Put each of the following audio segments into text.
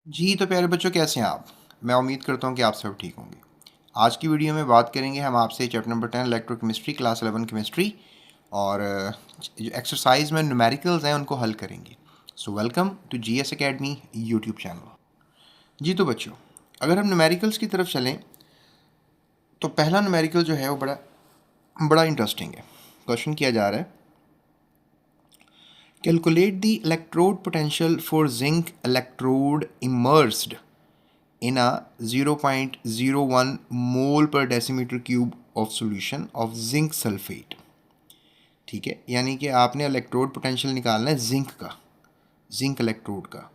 जी तो प्यारे बच्चों, कैसे हैं आप? मैं उम्मीद करता हूँ कि आप सब ठीक होंगे। आज की वीडियो में बात करेंगे हम आपसे chapter number 10 electrochemistry class 11 chemistry और जो एक्सरसाइज में न्यूमेरिकल्स हैं उनको हल करेंगे। So welcome to GS academy YouTube channel. जी तो बच्चों, अगर हम न्यूमेरिकल्स की तरफ चलें तो पहला न्यूमेरिकल जो है वो बड़ा बड़ा इंटरेस्टिंग है। क्वेश्चन किया जा रहा है, calculate the electrode potential for zinc electrode immersed in a 0.01 mole per decimeter cube of solution of zinc sulfate। ठीक है, यानी कि आपने इलेक्ट्रोड पोटेंशियल निकालना है जिंक का, जिंक इलेक्ट्रोड का,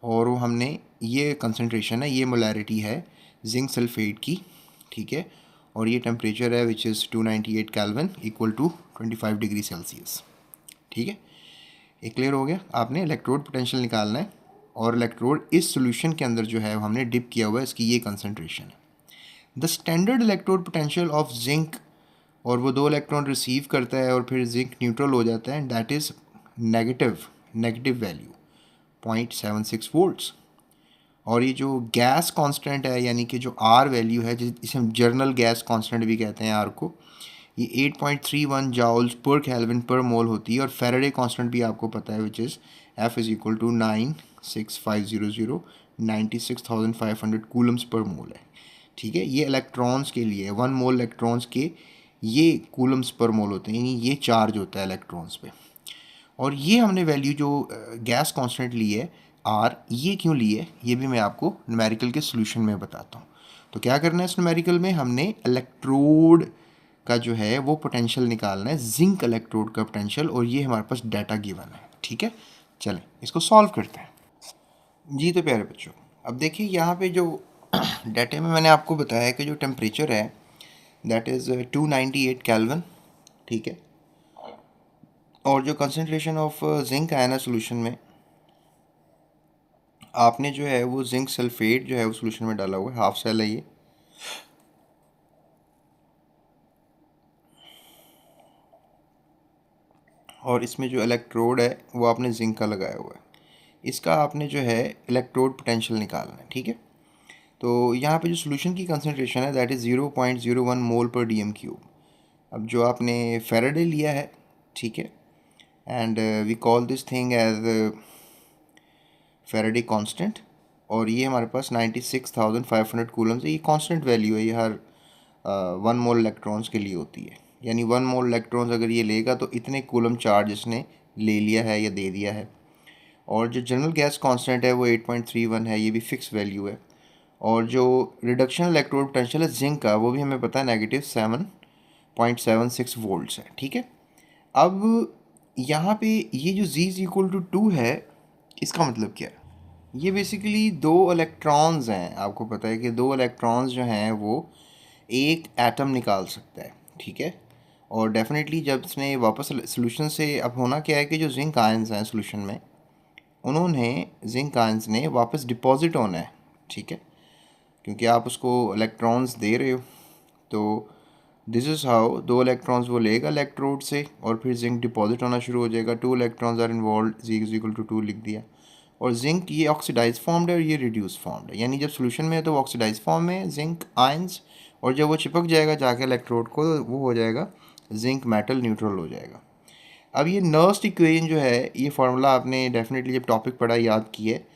और वो हमने ये कंसंट्रेशन है, ये मोलैरिटी है जिंक सल्फेट की। ठीक है, और ये टेम्परेचर है which is 298 kelvin equal to 25 degree Celsius. ठीक है, ये क्लियर हो गया। आपने इलेक्ट्रोड पोटेंशियल निकालना है और इलेक्ट्रोड इस सॉल्यूशन के अंदर जो है हमने डिप किया हुआ है, इसकी ये कंसंट्रेशन है। The standard electrode potential of zinc, और वो 2 इलेक्ट्रॉन रिसीव करता है और फिर जिंक न्यूट्रल हो जाता है, that is negative value 0.76 volts. और ये जो गैस कांस्टेंट है, यानी कि जो आर वैल्यू है, जिसे हम जर्नल गैस कांस्टेंट भी कहते हैं आर को, ये 8.31 जाउल्स पर केल्विन पर मोल होती है। और फेरेडे कांस्टेंट भी आपको पता है which is F is equal to 96500 96,500 coulombs per mole है। ठीक है, ये इलेक्ट्रॉन्स के लिए 1 मोल इलेक्ट्रॉन्स के ये कूलम्स पर मोल होते हैं, यानी ये चार्ज होता है इलेक्ट्रॉन्स पे। और ये हमने वैल्यू जो गैस कांस्टेंट ली है आर, ये क्यों ली है ये भी मैं आपको न्यूमेरिकल के सोल्यूशन में बताता हूँ। तो क्या करना है इस न्यूमेरिकल में, हमने इलेक्ट्रोड का जो है वो पोटेंशियल निकालना है, जिंक इलेक्ट्रोड का पोटेंशियल, और ये हमारे पास डाटा गिवन है। ठीक है, चलें इसको सॉल्व करते हैं। जी तो प्यारे बच्चों, अब देखिए यहाँ पे जो डाटे में मैंने आपको बताया कि जो टेम्परेचर है दैट इज़ 298 केल्विन। ठीक है, और जो कंसनट्रेशन ऑफ जिंक आया ना सोल्यूशन में, आपने जो है वो जिंक सल्फेट जो है वो सोल्यूशन में डाला हुआ है, हाफ सेल है ये। और इसमें जो इलेक्ट्रोड है वो आपने जिंक का लगाया हुआ है, इसका आपने जो है इलेक्ट्रोड पोटेंशियल निकालना है। ठीक है, तो यहाँ पे जो सोल्यूशन की कंसनट्रेशन है दैट इज़ 0.01 मोल पर डी एम क्यूब। अब जो आपने फेराडे लिया है, ठीक है, and we call this thing as Faraday constant, और ये हमारे पास 96,500 कूलम्स है। ये कांस्टेंट वैल्यू है, ये हर 1 मोल इलेक्ट्रॉन्स के लिए होती है, यानी 1 मोल इलेक्ट्रॉन्स अगर ये लेगा तो इतने कूलम चार्ज इसने ले लिया है या दे दिया है। और जो जनरल गैस कांस्टेंट है वो 8.31 है, ये भी फिक्स वैल्यू है। और जो रिडक्शन इलेक्ट्रोड पोटेंशियल है जिंक का, वो भी हमें पता है -7.76 वोल्ट्स है। ठीक है, अब यहाँ पे ये जो z इज इक्वल टू 2 है, इसका मतलब क्या है? ये बेसिकली 2 इलेक्ट्रॉन्स हैं। आपको पता है कि 2 इलेक्ट्रॉन्स जो हैं वो एक एटम निकाल सकता है। ठीक है, और डेफिनेटली जब इसने वापस सोल्यूशन से, अब होना क्या है कि जो जिंक आयंस हैं सोल्यूशन में, उन्होंने जिंक आयंस ने वापस डिपॉजिट होना है। ठीक है, क्योंकि आप उसको इलेक्ट्रॉन्स दे रहे हो, तो दिस इज़ हाउ 2 इलेक्ट्रॉन्स वो लेगा इलेक्ट्रोड से और फिर जिंक डिपॉजिट होना शुरू हो जाएगा। 2 electrons are involve, G is equal to 2 लिख दिया। और जिंक ये ऑक्सीडाइज फॉर्म्ड है और ये रिड्यूस फॉर्म्ड है, यानी जब सोल्यूशन में है तो वो ऑक्सीडाइज फॉर्म में है जिंक आयंस, और जब वो चिपक जाएगा जाके इलेक्ट्रोड को, वो हो जाएगा जिंक मेटल न्यूट्रल हो जाएगा। अब ये नर्स्ट इक्वेशन जो है, ये फार्मूला आपने डेफिनेटली जब टॉपिक पढ़ा याद की है,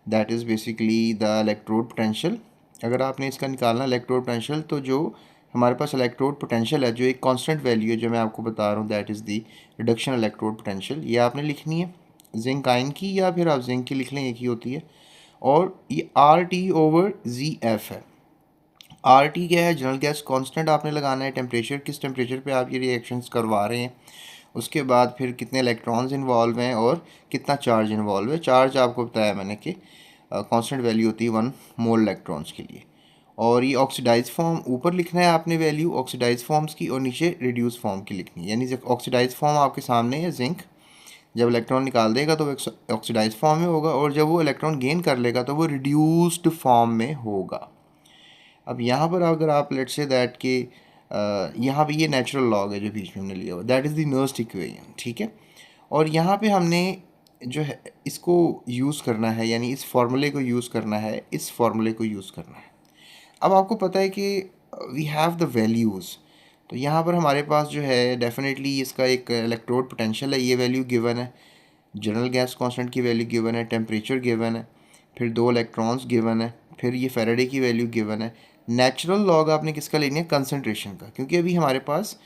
that is basically the electrode potential. अगर आपने इसका निकालना इलेक्ट्रोड पोटेंशियल, तो जो हमारे पास इलेक्ट्रोड पोटेंशियल है, जो एक कांस्टेंट वैल्यू है जो मैं आपको बता रहा हूँ, that is the reduction electrode potential, ये आपने लिखनी है जिंक आयन की, या फिर आप जिंक की लिख लें, एक ही होती है। और ये आर टी ओवर जी एफ है। आर टी क्या है? जनरल गैस कांस्टेंट आपने लगाना है, टेम्परेचर, किस टेम्परेचर पे आप ये रिएक्शंस करवा रहे हैं, उसके बाद फिर कितने इलेक्ट्रॉन्स इन्वॉल्व हैं और कितना चार्ज इन्वॉल्व है। चार्ज आपको बताया मैंने कि कांस्टेंट वैल्यू होती है 1 मोल इलेक्ट्रॉन्स के लिए। और ये ऑक्सीडाइज फॉर्म ऊपर लिखना है आपने वैल्यू ऑक्सीडाइज फॉर्म्स की, और नीचे रिड्यूस फॉर्म की लिखनी है। यानी जब ऑक्सीडाइज फॉर्म आपके सामने है जिंक, जब इलेक्ट्रॉन निकाल देगा तो वो ऑक्सीडाइज फॉर्म में होगा, और जब वो इलेक्ट्रॉन गेन कर लेगा तो वो रिड्यूस्ड फॉर्म में होगा। अब यहाँ पर अगर आप लेट्स से दैट के यहाँ पे ये नेचुरल लॉग है जो बीच में हमने लिया हुआ, that is the Nernst equation. ठीक है, और यहाँ पे हमने जो है इसको यूज़ करना है, यानी इस फार्मूले को यूज़ करना है, इस फार्मूले को यूज़ करना है। अब आपको पता है कि वी हैव द वैल्यूज़, तो यहाँ पर हमारे पास जो है डेफिनेटली इसका एक इलेक्ट्रोड पोटेंशियल है, ये वैल्यू गिवन है, जनरल गैस कांस्टेंट की वैल्यू गिवन है, टेम्परेचर गिवन है, फिर 2 इलेक्ट्रॉन्स गिवन है, फिर ये फैराडे की वैल्यू गिवन है। नेचुरल लॉग आपने किसका लेनी है? कंसनट्रेशन का, क्योंकि अभी हमारे पास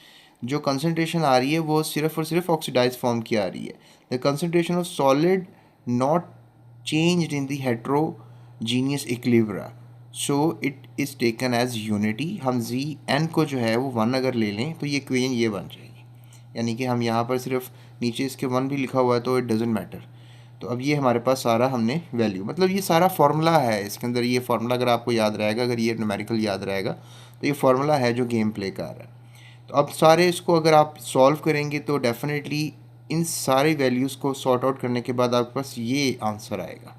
जो कंसनट्रेशन आ रही है वो सिर्फ और सिर्फ ऑक्सीडाइज फॉर्म की आ रही है। The concentration of solid not changed in the heterogeneous equilibrium, so it is taken as unity. हम जी एन को जो है वो 1 अगर ले लें तो ये इक्वेशन ये बन जाएगी, यानी कि हम यहाँ पर सिर्फ नीचे इसके 1 भी लिखा हुआ है तो इट डजेंट मैटर। तो अब ये हमारे पास सारा हमने वैल्यू, मतलब ये सारा फार्मूला है इसके अंदर, ये फार्मूला अगर आपको याद रहेगा, अगर ये न्यूमेरिकल याद रहेगा तो ये फार्मूला है जो गेम प्ले का आ रहा है। तो अब सारे इसको अगर आप सॉल्व करेंगे तो डेफिनेटली इन सारी वैल्यूज़ को सॉर्ट आउट करने के बाद आपके पास ये आंसर आएगा,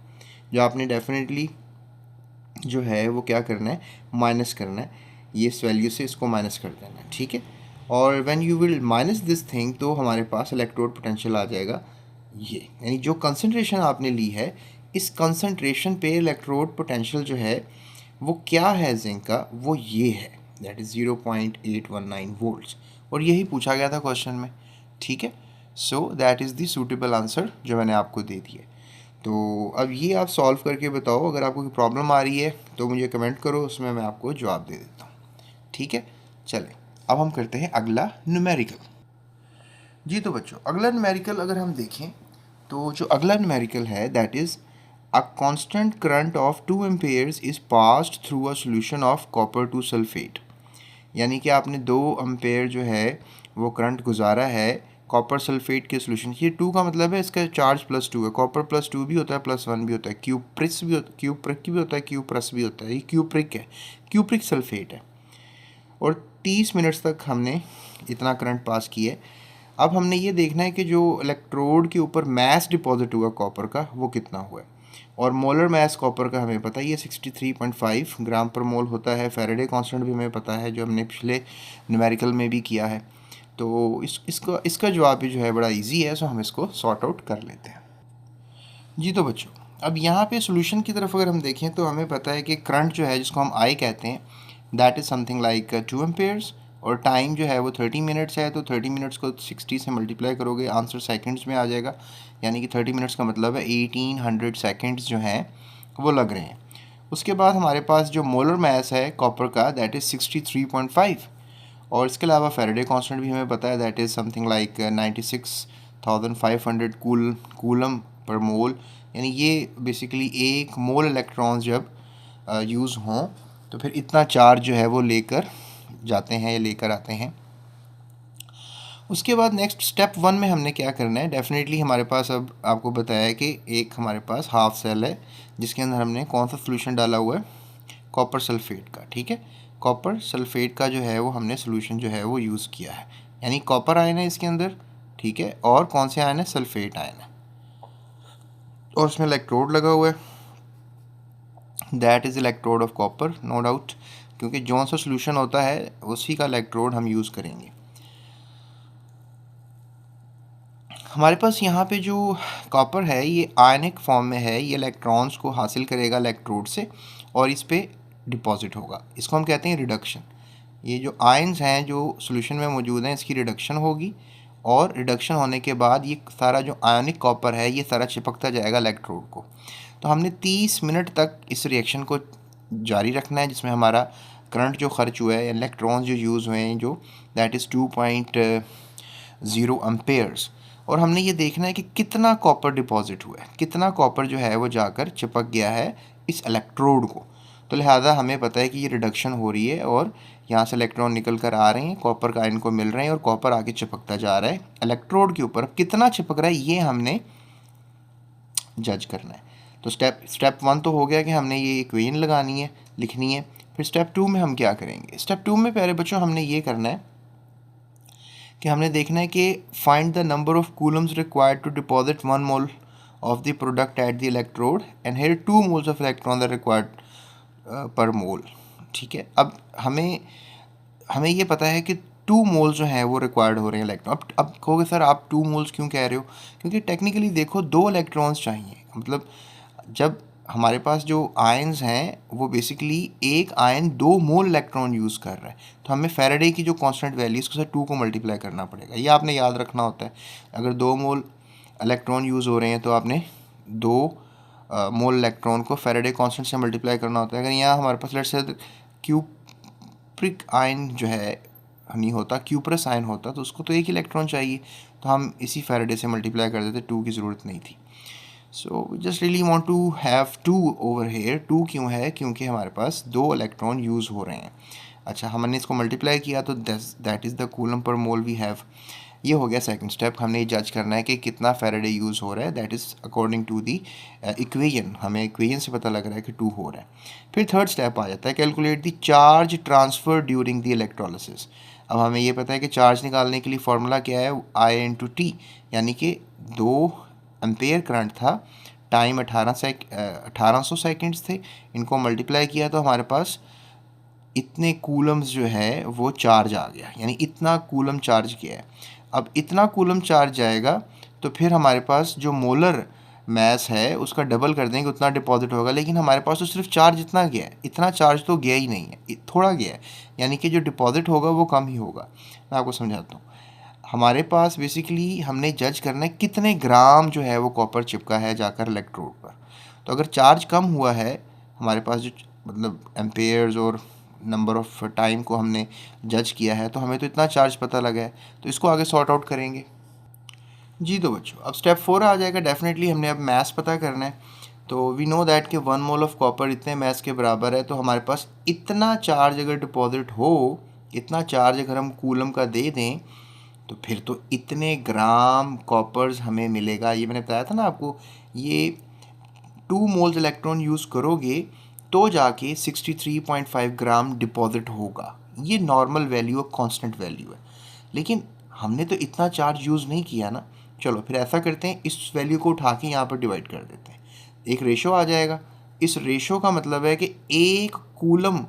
जो आपने डेफिनेटली जो है वो क्या करना है? माइनस करना है, ये इस वैल्यू से इसको माइनस कर देना है, ठीक है। और when you will minus this thing तो हमारे पास इलेक्ट्रोड पोटेंशियल आ जाएगा ये, यानी जो कंसंट्रेशन आपने ली है इस कंसंट्रेशन पे इलेक्ट्रोड पोटेंशियल जो है वो क्या है जिंक का, वो ये है, दैट इज़ 0.819 वोल्ट्स, और यही पूछा गया था क्वेश्चन में, ठीक है। So that is the suitable answer जो मैंने आपको दे दिया। तो अब ये आप सॉल्व करके बताओ, अगर आपको कोई प्रॉब्लम आ रही है तो मुझे कमेंट करो, उसमें मैं आपको जवाब दे देता हूँ, ठीक है। चलें अब हम करते हैं अगला न्यूमेरिकल। जी तो बच्चों, अगला न्यूमेरिकल अगर हम देखें तो जो अगला न्यूमेरिकल है that is a constant current of 2 Ampere's is passed through a solution of copper two sulphate, यानी कि आपने 2 एम्पेयर जो है वो करंट गुजारा है कॉपर सल्फेट के सोल्यूशन। ये 2 का मतलब है इसका चार्ज +2 है, कॉपर +2 भी होता है, +1 भी होता है, क्यूप्रिक्स भी होता है, क्यूप्रिक भी होता है, क्यूप्रस भी होता है, ये क्यूप्रिक है, क्यूप्रिक सल्फेट है। और 30 मिनट्स तक हमने इतना करंट पास किया है। अब हमने ये देखना है कि जो इलेक्ट्रोड के ऊपर मैस डिपॉजिट हुआ कॉपर का वो कितना हुआ है, और मोलर मैस कॉपर का हमें पता है ये 63.5 ग्राम पर मोल होता है। फैराडे कांस्टेंट भी हमें पता है जो हमने पिछले न्यूमेरिकल में भी किया है। तो इसका जवाब भी जो है बड़ा इजी है, सो हम इसको सॉर्ट आउट कर लेते हैं। जी तो बच्चों, अब यहाँ पे सोल्यूशन की तरफ अगर हम देखें तो हमें पता है कि करंट जो है जिसको हम आई कहते हैं that is something like 2 Ampere's, और टाइम जो है वो 30 मिनट्स है, तो 30 मिनट्स को 60 से मल्टीप्लाई करोगे आंसर सेकंड्स में आ जाएगा, यानी कि 30 मिनट्स का मतलब है 1800 सेकंड्स जो हैं वो लग रहे हैं। उसके बाद हमारे पास जो मोलर मैस है कॉपर का दैट इज़ 63.5, और इसके अलावा फैराडे कांस्टेंट भी हमें पता है that is something like 96,500 coulomb per mole, यानी ये बेसिकली एक मोल इलेक्ट्रॉन्स जब यूज़ हों तो फिर इतना चार्ज जो है वो लेकर जाते हैं या लेकर आते हैं। उसके बाद नेक्स्ट स्टेप 1 में हमने क्या करना है, डेफिनेटली हमारे पास अब आपको बताया है कि एक हमारे पास हाफ सेल है जिसके अंदर हमने कौन सा सोल्यूशन डाला हुआ है, कॉपर सल्फेट का, ठीक है। कॉपर सल्फेट का जो है वो हमने सोल्यूशन जो है वो यूज़ किया है, यानी कॉपर आयन है इसके अंदर, ठीक है, और कौन से आयन है? सल्फेट आयन है, और उसमें इलेक्ट्रोड लगा हुआ है, that is electrode of copper, no doubt, क्योंकि जौन सा सोल्यूशन होता है उसी का इलेक्ट्रोड हम यूज़ करेंगे। हमारे पास यहाँ पे जो कॉपर है ये आयनिक फॉर्म में है, ये इलेक्ट्रॉन्स को हासिल करेगा इलेक्ट्रोड से और इस पे डिपॉजिट होगा, इसको हम कहते हैं रिडक्शन। ये जो आयन्स हैं जो सॉल्यूशन में मौजूद हैं इसकी रिडक्शन होगी, और रिडक्शन होने के बाद ये सारा जो आयनिक कॉपर है ये सारा चिपकता जाएगा इलेक्ट्रोड को। तो हमने 30 मिनट तक इस रिएक्शन को जारी रखना है जिसमें हमारा करंट जो खर्च हुआ है, इलेक्ट्रॉन्स जो यूज़ हुए हैं जो दैट इज़ 2.0 एम्पेयर्स, और हमने ये देखना है कि कितना कॉपर डिपॉजिट हुआ है, कितना कॉपर जो है वो जाकर चिपक गया है इस इलेक्ट्रोड को। तो लिहाजा हमें पता है कि ये रिडक्शन हो रही है और यहाँ से इलेक्ट्रॉन निकल कर आ रहे हैं, कॉपर का आयन को मिल रहे हैं और कॉपर आगे चिपकता जा रहा है इलेक्ट्रोड के ऊपर। कितना चिपक रहा है ये हमने जज करना है। तो स्टेप 1 तो हो गया कि हमने ये इक्वेशन लगानी है, लिखनी है। फिर स्टेप 2 में हम क्या करेंगे? स्टेप 2 में प्यारे बच्चों हमने ये करना है कि हमने देखना है कि find the number of coulombs required to deposit 1 mole of the product at the electrode and here 2 moles of electron are required per mole, ठीक है। अब हमें ये पता है कि 2 मोल्स जो हैं वो रिक्वायर्ड हो रहे हैं इलेक्ट्रॉन। अब कहोगे सर आप 2 मोल्स क्यों कह रहे हो, क्योंकि टेक्निकली देखो 2 इलेक्ट्रॉन्स चाहिए। मतलब जब हमारे पास जो आयन्स हैं वो बेसिकली एक आयन 2 मोल इलेक्ट्रॉन यूज़ कर रहा है, तो हमें फैराडे की जो कांस्टेंट वैल्यू उसके साथ 2 को मल्टीप्लाई करना पड़ेगा। ये आपने याद रखना होता है। अगर 2 मोल इलेक्ट्रॉन यूज़ हो रहे हैं तो आपने 2 मोल इलेक्ट्रॉन को फैराडे कांस्टेंट से मल्टीप्लाई करना होता है। अगर यहाँ हमारे पास लेट्स से क्यूप्रिक आयन जो है नहीं होता, क्यूप्रस आयन होता, तो उसको तो एक इलेक्ट्रॉन चाहिए, तो हम इसी फैराडे से मल्टीप्लाई कर देते, 2 की ज़रूरत नहीं थी। So we just really want to have 2 over here. 2 क्यों है, क्योंकि हमारे पास 2 इलेक्ट्रॉन यूज़ हो रहे हैं। अच्छा, हमने इसको मल्टीप्लाई किया तो that is the coulomb per mole we have. ये हो गया सेकंड स्टेप। हमने जज करना है कि कितना फैराडे यूज़ हो रहा है, that is according to the equation. हमें इक्वेशन से पता लग रहा है कि 2 हो रहा है। फिर थर्ड स्टेप आ जाता है, calculate the charge transfer during the electrolysis. अब हमें ये पता है कि चार्ज निकालने के लिए फार्मूला क्या है, I/T, यानी कि 2 एम्पेयर करंट था, टाइम 1800 सेकेंड्स थे, इनको मल्टीप्लाई किया तो हमारे पास इतने कूलम्स जो है वो चार्ज आ गया, यानी इतना कूलम चार्ज किया है। अब इतना कूलम चार्ज जाएगा तो फिर हमारे पास जो मोलर मैस है उसका डबल कर देंगे, उतना डिपॉजिट होगा। लेकिन हमारे पास तो सिर्फ चार्ज इतना गया है, इतना चार्ज तो गया ही नहीं है, थोड़ा गया है, यानी कि जो डिपॉजिट होगा वो कम ही होगा। मैं आपको समझाता हूँ। हमारे पास बेसिकली हमने जज करना है कितने ग्राम जो है वो कॉपर चिपका है जाकर इलेक्ट्रोड पर। तो अगर चार्ज कम हुआ है, हमारे पास जो मतलब एम्पेयर्स और नंबर ऑफ टाइम को हमने जज किया है, तो हमें तो इतना चार्ज पता लगा है, तो इसको आगे सॉर्ट आउट करेंगे। जी तो बच्चों, अब स्टेप 4 आ जाएगा। डेफिनेटली हमने अब मैस पता करना है। तो वी नो दैट कि 1 मोल ऑफ कॉपर इतने मैस के बराबर है। तो हमारे पास इतना चार्ज अगर डिपॉजिट हो, इतना चार्ज अगर हम कूलम का दे दें, तो फिर तो इतने ग्राम कॉपर्स हमें मिलेगा। ये मैंने बताया था ना आपको, ये 2 मोल्स इलेक्ट्रॉन यूज़ करोगे तो जाके 63.5 ग्राम डिपॉजिट होगा। ये नॉर्मल वैल्यू है, कांस्टेंट वैल्यू है। लेकिन हमने तो इतना चार्ज यूज़ नहीं किया ना। चलो फिर ऐसा करते हैं, इस वैल्यू को उठा के यहाँ पर डिवाइड कर देते हैं, एक रेशो आ जाएगा। इस रेशो का मतलब है कि एक कूलम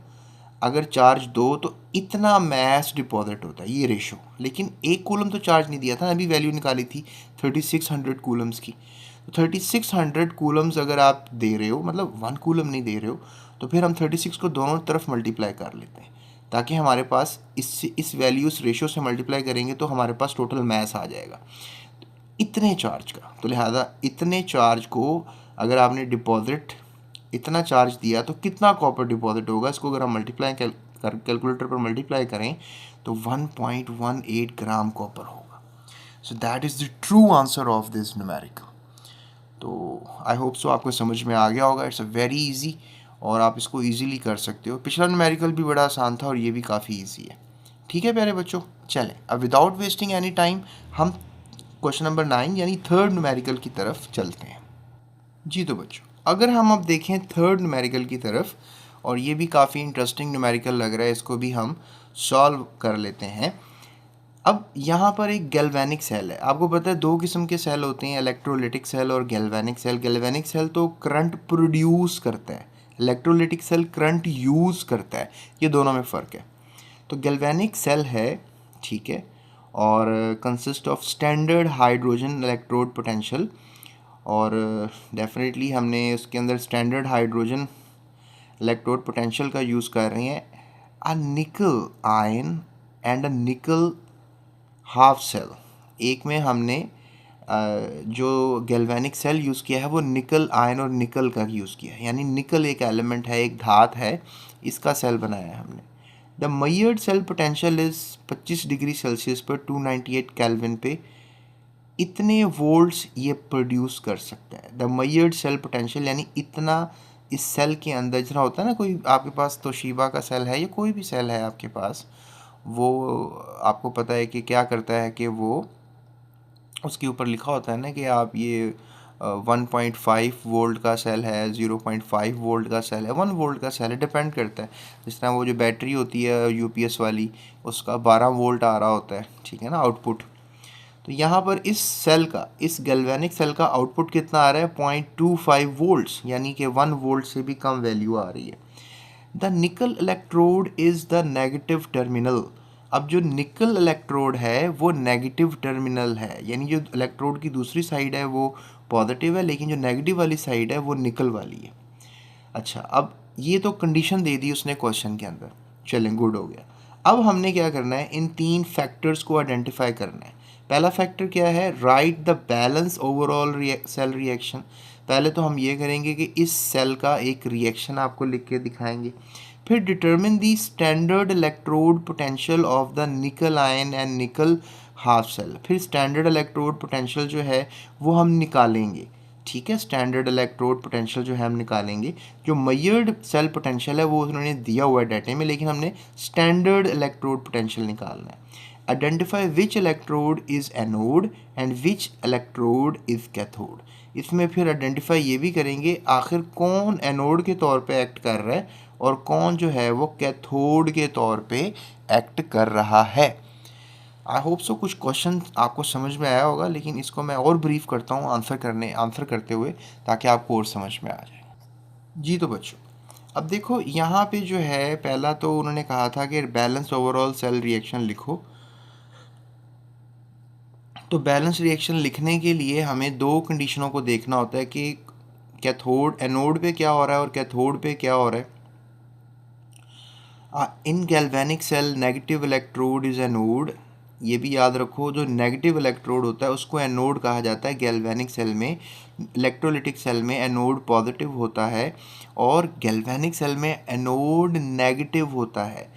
अगर चार्ज दो तो इतना मैस डिपॉजिट होता है, ये रेशो। लेकिन एक कूलम तो चार्ज नहीं दिया था, अभी वैल्यू निकाली थी 3600 कूलम्स की। तो 3600 कूलम्स अगर आप दे रहे हो, मतलब 1 कूलम नहीं दे रहे हो, तो फिर हम 36 को दोनों तरफ मल्टीप्लाई कर लेते हैं, ताकि हमारे पास इस वैल्यू, इस रेशो से मल्टीप्लाई करेंगे तो हमारे पास टोटल मैस आ जाएगा इतने चार्ज का। तो लिहाजा इतने चार्ज को अगर आपने डिपॉजिट इतना चार्ज दिया तो कितना कॉपर डिपॉजिट होगा, इसको अगर हम मल्टीप्लाई कैलकुलेटर पर मल्टीप्लाई करें तो 1.18 ग्राम कॉपर होगा। So that is the true answer of this numerical. तो आई होप सो आपको समझ में आ गया होगा। इट्स अ वेरी इजी और आप इसको इजीली कर सकते हो। पिछला न्यूमेरिकल भी बड़ा आसान था और ये भी काफ़ी इजी है। ठीक है प्यारे बच्चों, चलें अब विदाउट वेस्टिंग एनी टाइम हम क्वेश्चन नंबर 9 यानी थर्ड न्यूमेरिकल की तरफ चलते हैं। जी तो बच्चों, अगर हम अब देखें थर्ड न्यूमेरिकल की तरफ, और ये भी काफ़ी इंटरेस्टिंग न्यूमेरिकल लग रहा है, इसको भी हम सॉल्व कर लेते हैं। अब यहाँ पर एक गैल्वेनिक सेल है। आपको पता है 2 किस्म के सेल होते हैं, इलेक्ट्रोलिटिक सेल और गैल्वेनिक सेल। गैल्वेनिक सेल तो करंट प्रोड्यूस करता है, इलेक्ट्रोलिटिक सेल करंट यूज़ करता है, ये दोनों में फ़र्क है। तो गैल्वेनिक सेल है, ठीक है, और consist of standard hydrogen electrode potential, और डेफिनेटली हमने उसके अंदर स्टैंडर्ड हाइड्रोजन इलेक्ट्रोड पोटेंशियल का यूज़ कर रहे हैं। अ निकल आयन एंड अ निकल हाफ सेल। एक में हमने जो गैल्वेनिक सेल यूज़ किया है वो निकल आयन और निकल का यूज़ किया है, यानी निकल एक एलिमेंट है, एक धात है, इसका सेल बनाया है हमने। The measured cell potential is 25 degree Celsius पर 298 केल्विन पे इतने वोल्ट्स ये प्रोड्यूस कर सकता है। द मेजर्ड सेल पोटेंशियल यानी इतना इस सेल के अंदर, जितना होता है ना, कोई आपके पास तोशिबा का सेल है या कोई भी सेल है आपके पास, वो आपको पता है कि क्या करता है कि वो उसके ऊपर लिखा होता है ना कि आप ये 1.5 वोल्ट का सेल है, 0.5 वोल्ट का सेल है, 1 वोल्ट का सेल है, डिपेंड करता है। जिस तरह वो जो बैटरी होती है यूपीएस वाली, उसका 12 वोल्ट आ रहा होता है, ठीक है ना, आउटपुट। तो यहाँ पर इस सेल का, इस गैल्वेनिक सेल का आउटपुट कितना आ रहा है, 0.25 वोल्ट्स, यानी कि 1 वोल्ट से भी कम वैल्यू आ रही है। द निकल electrode is the negative terminal. अब जो निकल इलेक्ट्रोड है वो नेगेटिव टर्मिनल है, यानी जो इलेक्ट्रोड की दूसरी साइड है वो पॉजिटिव है, लेकिन जो नेगेटिव वाली साइड है वो निकल वाली है। अच्छा, अब ये तो कंडीशन दे दी उसने क्वेश्चन के अंदर, चलें गुड हो गया। अब हमने क्या करना है, इन 3 फैक्टर्स को आइडेंटिफाई करना है। पहला फैक्टर क्या है, write the balance overall cell reaction. पहले तो हम ये करेंगे कि इस सेल का एक रिएक्शन आपको लिख के दिखाएंगे। फिर determine the standard electrode potential of the nickel ion and nickel half cell. फिर स्टैंडर्ड इलेक्ट्रोड पोटेंशियल जो है वो हम निकालेंगे, ठीक है। स्टैंडर्ड इलेक्ट्रोड पोटेंशियल जो है हम निकालेंगे। जो मेजर्ड सेल पोटेंशियल है वो उन्होंने दिया हुआ है डाटे में, लेकिन हमने स्टैंडर्ड इलेक्ट्रोड पोटेंशियल निकालना है। Identify which electrode is anode and which electrode is cathode. इसमें फिर आइडेंटिफाई ये भी करेंगे आखिर कौन एनोड के तौर पे एक्ट कर रहा है और कौन जो है वो कैथोड के तौर पे एक्ट कर रहा है। आई होप सो कुछ क्वेश्चन आपको समझ में आया होगा, लेकिन इसको मैं और ब्रीफ करता हूँ आंसर करते हुए, ताकि आपको और समझ में आ जाए। जी तो बच्चों, अब देखो यहाँ पे जो है पहला तो उन्होंने कहा था कि बैलेंस ओवरऑल सेल रिएक्शन लिखो। तो बैलेंस रिएक्शन लिखने के लिए हमें 2 कंडीशनों को देखना होता है कि कैथोड एनोड पे क्या हो रहा है और कैथोड पे क्या हो रहा है। In galvanic cell negative electrode is anode. ये भी याद रखो, जो नेगेटिव इलेक्ट्रोड होता है उसको एनोड कहा जाता है गैल्वेनिक सेल में। इलेक्ट्रोलिटिक सेल में एनोड पॉजिटिव होता है और गैल्वेनिक सेल में एनोड नेगेटिव होता है।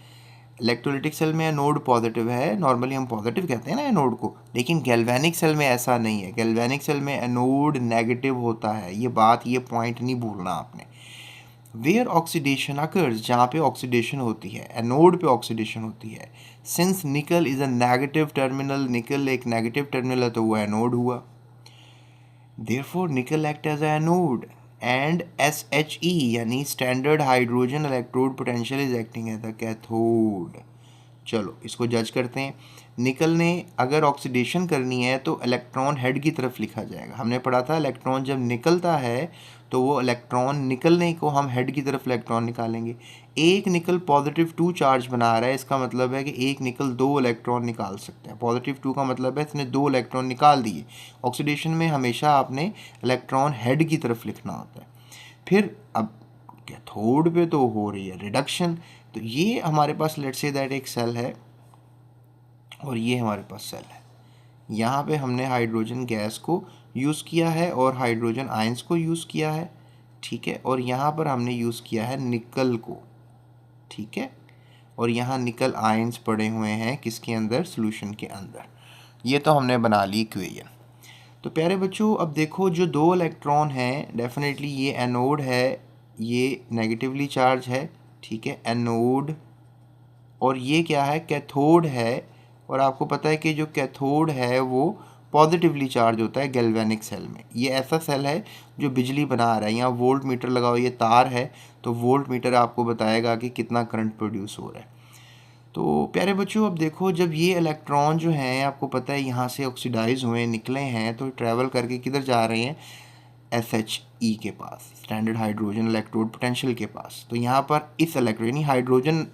इलेक्ट्रोलिटिक सेल में एनोड पॉजिटिव है, नॉर्मली हम पॉजिटिव कहते हैं ना एनोड को, लेकिन गैल्वेनिक सेल में ऐसा नहीं है। गैल्वेनिक सेल में एनोड नेगेटिव होता है। ये पॉइंट नहीं भूलना आपने। वेयर ऑक्सीडेशन अकर्स, जहाँ पे ऑक्सीडेशन होती है, एनोड पे ऑक्सीडेशन होती है। सिंस निकल इज अ नेगेटिव टर्मिनल, निकल एक नेगेटिव टर्मिनल है तो वो एनोड हुआ। Therefore nickel act as a anode and SHE यानी standard hydrogen electrode potential is acting as a cathode. चलो इसको जज करते हैं। निकल ने अगर ऑक्सीडेशन करनी है तो इलेक्ट्रॉन हेड की तरफ लिखा जाएगा। हमने पढ़ा था इलेक्ट्रॉन जब निकलता है तो वो इलेक्ट्रॉन निकलने को हम हेड की तरफ इलेक्ट्रॉन निकालेंगे। एक निकल पॉजिटिव 2 चार्ज बना रहा है, इसका मतलब है कि एक निकल 2 इलेक्ट्रॉन निकाल सकता है। पॉजिटिव 2 का मतलब है इसने 2 इलेक्ट्रॉन निकाल दिए। ऑक्सीडेशन में हमेशा आपने इलेक्ट्रॉन हेड की तरफ लिखना होता है। फिर अब कैथोड पे तो हो रही है रिडक्शन। तो ये हमारे पास लेट्स से दैट एक सेल है और ये हमारे पास सेल है। यहाँ पे हमने हाइड्रोजन गैस को यूज़ किया है और हाइड्रोजन आयंस को यूज़ किया है, ठीक है। और यहाँ पर हमने यूज़ किया है निकल को, ठीक है। और यहाँ निकल आयंस पड़े हुए हैं किसके अंदर, सॉल्यूशन के अंदर। ये तो हमने बना ली इक्वेशन। तो प्यारे बच्चों अब देखो जो 2 इलेक्ट्रॉन हैं, डेफिनेटली ये एनोड है, ये नेगेटिवली चार्ज है, ठीक है, एनोड। और ये क्या है, कैथोड है। और आपको पता है कि जो कैथोड है वो पॉजिटिवली चार्ज होता है गैल्वेनिक सेल में। ये ऐसा सेल है जो बिजली बना रहा है। यहाँ वोल्ट मीटर लगाओ, ये तार है तो वोल्ट मीटर आपको बताएगा कि कितना करंट प्रोड्यूस हो रहा है। तो प्यारे बच्चों अब देखो जब ये इलेक्ट्रॉन जो हैं आपको पता है यहाँ से ऑक्सीडाइज हुए निकले हैं तो ट्रैवल करके किधर जा रहे हैं, SHE के पास, स्टैंडर्ड हाइड्रोजन इलेक्ट्रोड पोटेंशियल के पास। तो यहाँ पर इस इलेक्ट्रोड यानी हाइड्रोजन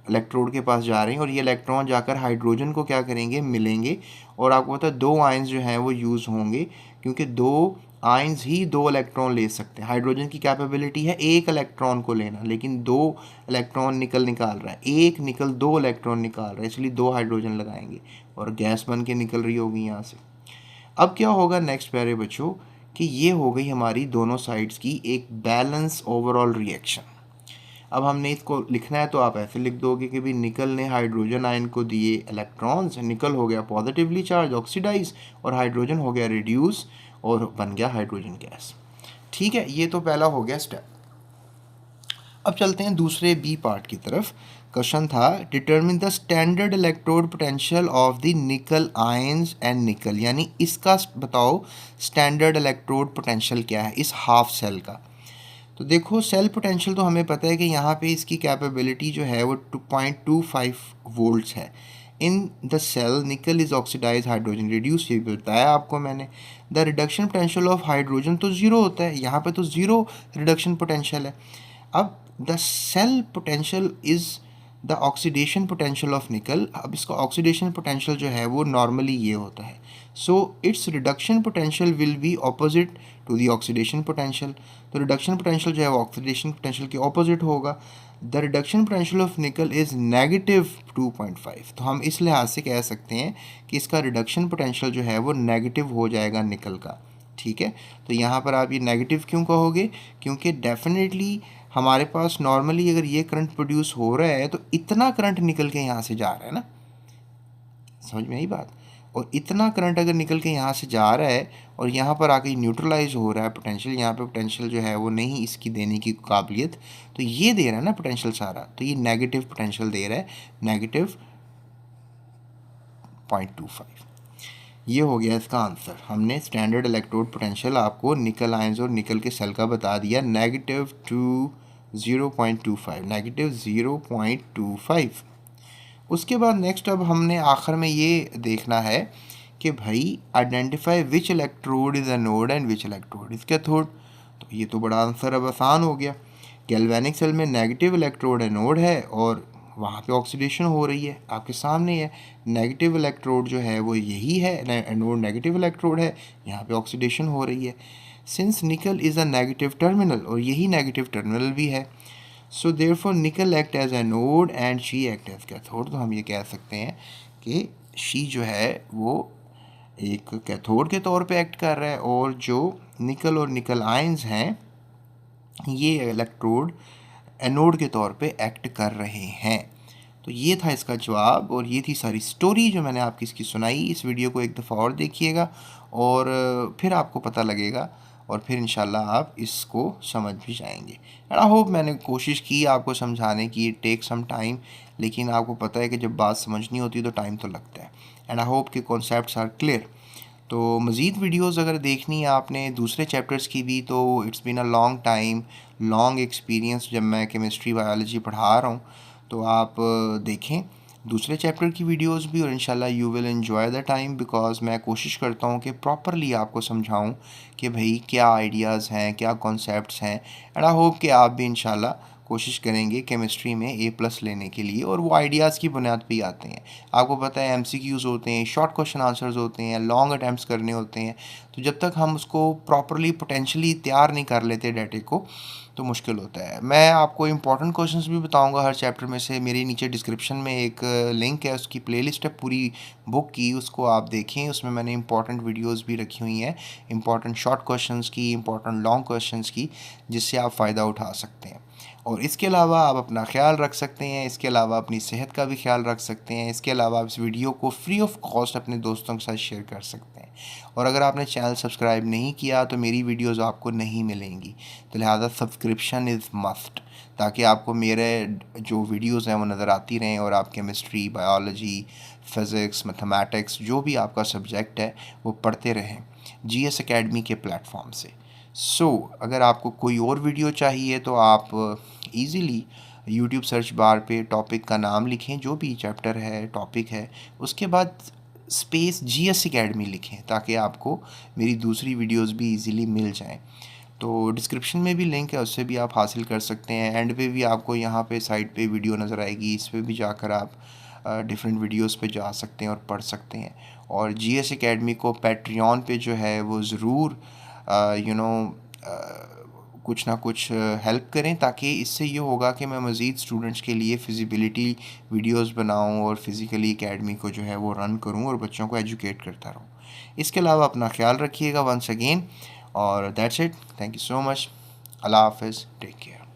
इलेक्ट्रोड के पास जा रहे हैं और ये इलेक्ट्रॉन जाकर हाइड्रोजन को क्या करेंगे, मिलेंगे। और आपको पता है 2 आयंस जो हैं वो यूज़ होंगे, क्योंकि 2 आयंस ही 2 इलेक्ट्रॉन ले सकते हैं। हाइड्रोजन की कैपेबिलिटी है 1 इलेक्ट्रॉन को लेना, लेकिन 2 इलेक्ट्रॉन निकाल रहा है। एक निकल 2 इलेक्ट्रॉन निकाल रहा है, इसलिए 2 हाइड्रोजन लगाएंगे और गैस बन के निकल रही होगी यहाँ से। अब क्या होगा नेक्स्ट प्यारे बच्चों कि ये हो गई हमारी दोनों साइड्स की एक बैलेंस ओवरऑल रिएक्शन। अब हमने इसको लिखना है तो आप ऐसे लिख दोगे कि भाई निकल ने हाइड्रोजन आयन को दिए इलेक्ट्रॉन्स, निकल हो गया पॉजिटिवली चार्ज ऑक्सीडाइज और हाइड्रोजन हो गया रिड्यूस और बन गया हाइड्रोजन गैस, ठीक है। ये तो पहला हो गया स्टेप। अब चलते हैं दूसरे बी पार्ट की तरफ। क्वेश्चन था determine the standard electrode potential of the निकल आयंस एंड निकल, यानी इसका बताओ स्टैंडर्ड इलेक्ट्रोड पोटेंशियल क्या है इस हाफ सेल का। तो देखो सेल पोटेंशियल तो हमें पता है कि यहाँ पे इसकी कैपेबिलिटी जो है वो 2.25 वोल्ट्स है। इन द सेल निकल इज ऑक्सीडाइज हाइड्रोजन रिड्यूस, ये भी बताया आपको मैंने। The reduction potential of hydrogen तो ज़ीरो होता है, यहाँ पे तो ज़ीरो रिडक्शन पोटेंशियल है। अब the cell potential is the oxidation potential of nickel, अब इसका ऑक्सीडेशन पोटेंशियल जो है वो नॉर्मली ये होता है, so its reduction potential will be opposite to the oxidation potential. तो रिडक्शन पोटेंशियल जो है वो ऑक्सीडेशन पोटेंशियल के ऑपोजिट होगा। The reduction potential of nickel is negative 2.5। तो हम इस लिहाज से कह सकते हैं कि इसका रिडक्शन पोटेंशियल जो है वो नेगेटिव हो जाएगा निकल का, ठीक है। तो यहाँ पर आप ये नेगेटिव क्यों कहोगे, क्योंकि डेफिनेटली हमारे पास नॉर्मली अगर ये करंट प्रोड्यूस हो रहा है तो इतना करंट निकल के यहाँ से जा रहा है ना, समझ में आई बात। और इतना करंट अगर निकल के यहाँ से जा रहा है और यहाँ पर आके न्यूट्रलाइज हो रहा है पोटेंशियल, यहाँ पे पोटेंशियल जो है वो नहीं इसकी देने की काबिलियत, तो ये दे रहा है ना पोटेंशियल सारा, तो ये नेगेटिव पोटेंशियल दे रहा है, नेगेटिव 0.25। ये हो गया इसका आंसर। हमने स्टैंडर्ड इलेक्ट्रोड पोटेंशियल आपको निकल आयंस और निकल के सेल का बता दिया, नेगेटिव 0.25, नेगेटिव 0.25। उसके बाद नेक्स्ट अब हमने आखिर में ये देखना है कि भाई identify which electrode is a node and which electrode is cathode. तो ये तो बड़ा आंसर अब आसान हो गया। गैल्वेनिक सेल में नेगेटिव इलेक्ट्रोड एनोड है और वहाँ पे ऑक्सीडेशन हो रही है, आपके सामने है। नेगेटिव इलेक्ट्रोड जो है वो यही है, एनोड नेगेटिव इलेक्ट्रोड है, यहाँ पे ऑक्सीडेशन हो रही है। सिंस निकल इज़ अ नेगेटिव टर्मिनल, और यही नेगेटिव टर्मिनल भी है, so therefore nickel act as anode and SHE act as cathode. तो हम ये कह सकते हैं कि शी जो है वो एक कैथोड के तौर पे एक्ट कर रहा है और जो निकल और निकल आयंस हैं ये इलेक्ट्रोड एनोड के तौर पे एक्ट कर रहे हैं। तो ये था इसका जवाब और ये थी सारी स्टोरी जो मैंने आपकी इसकी सुनाई। इस वीडियो को एक दफ़ा और देखिएगा और फिर आपको पता लगेगा और फिर इंशाल्लाह आप इसको समझ भी जाएंगे। एंड आई होप मैंने कोशिश की आपको समझाने की, इट टेक सम टाइम, लेकिन आपको पता है कि जब बात समझनी होती है तो टाइम तो लगता है। एंड आई होप कि कॉन्सेप्ट्स आर क्लियर। तो मज़ीद वीडियोस अगर देखनी है आपने दूसरे चैप्टर्स की भी, तो it's been a long time, long experience जब मैं केमिस्ट्री बायोलॉजी पढ़ा रहा हूँ, तो आप देखें दूसरे चैप्टर की वीडियोस भी और इंशाल्लाह you will enjoy the time, because मैं कोशिश करता हूँ कि प्रॉपरली आपको समझाऊँ कि भाई क्या आइडियाज़ हैं, क्या कॉन्सेप्ट्स हैं। एंड आई होप कि आप भी इंशाल्लाह कोशिश करेंगे केमिस्ट्री में A+ लेने के लिए, और वो आइडियाज़ की बुनियाद पे ही आते हैं। आपको पता है MCQs होते हैं, शॉर्ट क्वेश्चन आंसर्स होते हैं, लॉन्ग अटैम्प्ट्स करने होते हैं, तो जब तक हम उसको प्रॉपरली पोटेंशली तैयार नहीं कर लेते डाटे को तो मुश्किल होता है। मैं आपको इंपॉर्टेंट क्वेश्चंस भी बताऊंगा हर चैप्टर में से। मेरे नीचे डिस्क्रिप्शन में एक लिंक है, उसकी प्लेलिस्ट है पूरी बुक की, उसको आप देखें। उसमें मैंने इंपॉर्टेंट वीडियोस भी रखी हुई हैं, इंपॉर्टेंट शॉर्ट क्वेश्चंस की, इंपॉर्टेंट लॉन्ग क्वेश्चंस की, जिससे आप फ़ायदा उठा सकते हैं। और इसके अलावा आप अपना ख्याल रख सकते हैं, इसके अलावा अपनी सेहत का भी ख्याल रख सकते हैं। इसके अलावा आप इस वीडियो को फ्री ऑफ कॉस्ट अपने दोस्तों के साथ शेयर कर सकते हैं। और अगर आपने चैनल सब्सक्राइब नहीं किया तो मेरी वीडियोस आपको नहीं मिलेंगी, तो लिहाजा सब्सक्रिप्शन इज़ मस्ट, ताकि आपको मेरे जो वीडियोस हैं वो नज़र आती रहें और आप केमिस्ट्री, बायोलॉजी, फ़िज़िक्स, मैथमेटिक्स जो भी आपका सब्जेक्ट है वो पढ़ते रहें GS एकेडमी के प्लेटफॉर्म से। अगर आपको कोई और वीडियो चाहिए तो आप ईज़िली यूट्यूब सर्च बार पे टॉपिक का नाम लिखें, जो भी चैप्टर है, टॉपिक है, उसके बाद स्पेस GS एकेडमी लिखें, ताकि आपको मेरी दूसरी वीडियोस भी इजीली मिल जाएं। तो डिस्क्रिप्शन में भी लिंक है, उससे भी आप हासिल कर सकते हैं। एंड पे भी आपको यहाँ पे साइड पे वीडियो नज़र आएगी, इस पर भी जाकर आप डिफरेंट वीडियोस पे जा सकते हैं और पढ़ सकते हैं। और GS एकेडमी को पैट्रियन पे जो है वो ज़रूर कुछ ना कुछ हेल्प करें, ताकि इससे ये होगा कि मैं मज़ीद स्टूडेंट्स के लिए फिज़िबिलिटी वीडियोस बनाऊं और फिज़िकली एकेडमी को जो है वो रन करूं और बच्चों को एजुकेट करता रहूं। इसके अलावा अपना ख्याल रखिएगा वंस अगेन, और that's it. Thank you so much. अल्लाह हाफ़िज़, टेक केयर।